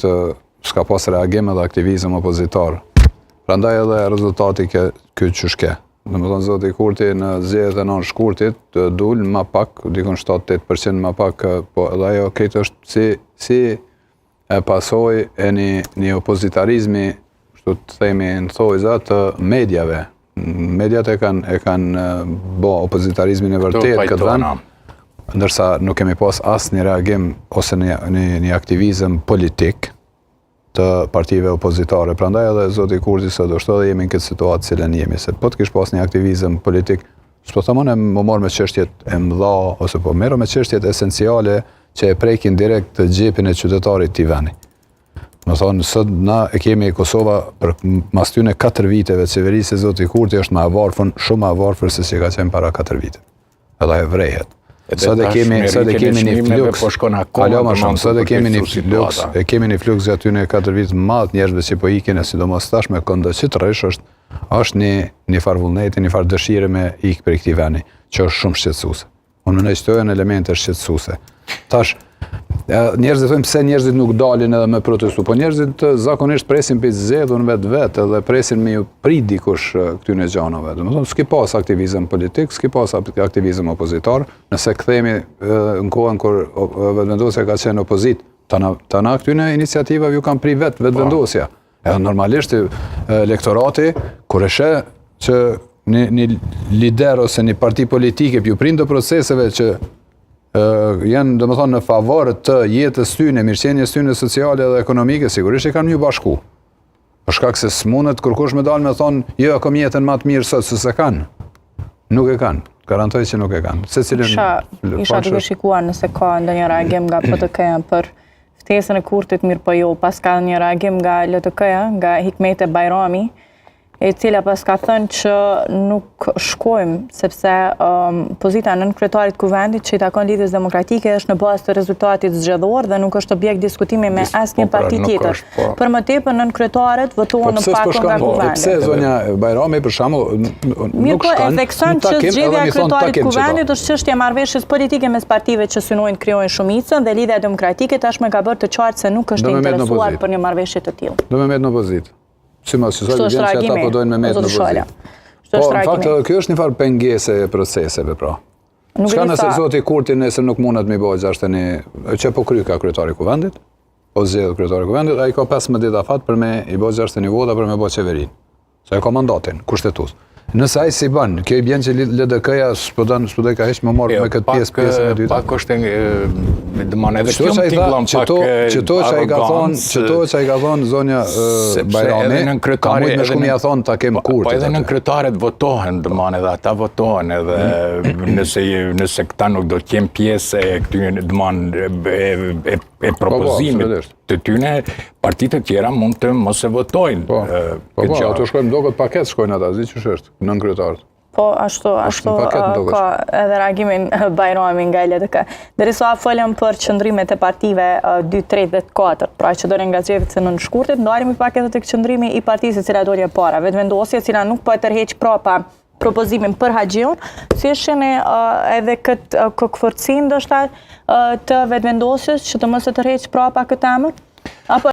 s'ka pas reagim edhe aktivizëm opozitor. Prandaj edhe rezultati ky çështje. Domethënë zoti Kurti në zgjedhjet e 9 shkurtit dul më pak, dikon 7-8% më pak, po edhe ajo këtë është si pasojë e një opozitarizmi, kështu të themi në thojza të medjave. Mediat e kanë bo opozitarizmin e vërtet këtë vend, ndërsa nuk kemi pas asnjë reagim ose një aktivizëm politik të partive opozitare. Prandaj edhe zoti Kurti sot është edhe jemi në këtë situatë cilën jemi, se po të kish pas një aktivizëm politik, s'po thëmon më marr me çështjet e mëdha ose po merr me çështjet esenciale që e prekin direkt të xhepin e qytetarit të vendit. Më thonë, sot na e kemi Kosova për mas tyne 4 viteve, qeverisë e zoti Kurti është më e varfër, shumë më e varfër se si ka qenë para 4 vite. Edhe e vrehet. Sot e kemi një fluks, sot e kemi një fluks gjaty në 4 vite madh njerëzve që po ikin, e sidomos tash me këndo që të rresh është një farë vullneti, një farë dëshire me ik për këtij vendi, që është shumë shqetësuese. Unë mendoj se këto janë elemente shqetësuese. Tash njerëzit thonë pse njerëzit nuk dalin edhe me protestu, po njerëzit zakonisht presin për zgjedhjen vetë edhe presin me ju prit dikush këtyre gjënave. Domethënë s'ki pas aktivizëm politik, s'ki pas aktivizëm opozitor, nëse kthehemi në kohën kur vetëvendosja ka qenë opozit, tana këtyre iniciativave ju kanë pri vetëvendosja. Edhe normalisht elektorati kur e sheh që një lider ose një parti politike ju prin të proceseve që janë domethënë në favor të jetës tyne, mirëqenies tyne sociale dhe ekonomike, sigurisht e kanë një bashku. Për shkak se s'mundet kërkush me dalë me thonë, jo, kam jetën më të mirë sot se se kanë. Nuk e kanë. Garantoj që nuk e kanë. Isha duke shikuar nëse ka ndonjë reagim nga PTK-ja për ftesën e Kurtit, mirë po jo, pas ka një reagim nga LTK-ja, nga Hikmete Bajrami, e cila pas ka thënë që nuk shkojmë, sepse pozita nën kryetarit kuvendit që i takon Lidhjes Demokratike është në bazë të rezultatit zgjedhor dhe nuk është objekt diskutimi me asnjë parti tjetër. Për më tepër nën kryetaret votuan në pakon nga kuvendi. Pse zonja Bajrami për shembull nuk shkon? E thekson që zgjedhja e kryetarit kuvendit është çështje marrëveshjes politike mes partive që synojnë krijojnë shumicën dhe Lidhja Demokratike tashmë ka bërë të qartë se nuk është interesuar për një marrëveshje të tillë. Do me met në opozitë. Si mos që ata po dojnë me met në pozitë. Po, në fakt, kjo është një farë pengese e proceseve, pra. Çka nëse zoti Kurti nëse nuk mundet me bëjë gjashtëni, që po kry ka kryetari i kuvendit, po zgjedh kryetari i kuvendit, ai ka 15 ditë afat për me i bëjë gjashtëni vota për me bëjë qeverinë. Se ai ka mandatin kushtetues. Nëse ai si bën, kjo i bën që LDK-ja s'po do ka heq më marr me këtë pjesën e dytë. Pak është domethënë edhe kjo tingëllon pak. Çto që ai ka thonë zonja Bajrami, ka mujt me shkum ia thon ta kem Kurtit. Po edhe nën kryetaret votohen, domethënë edhe ata votohen edhe nëse këta nuk do të kem pjesë e këtyre domethënë e propozimit të tyne, partitë të tjera mund të mos e votojnë. Po, ato shkojnë duket paket shkojnë ata, zi ç'është është, nën kryetarët. Po, ashtu ka edhe reagimin Bajrami nga LDK. Derisa folëm për qëndrimet e partive 2, 3 dhe 4, pra që doren nga zgjedhjet e 9 shkurtit, ndaremi pak edhe tek qëndrimi i partisë e cila doli e para, vetëvendosja e cila nuk po e tërheq prapa propozimin për Haxhiun, si shihni edhe këtë kokforcin ndoshta të vetëvendosjes që të mos e tërheq prapa këtë emër?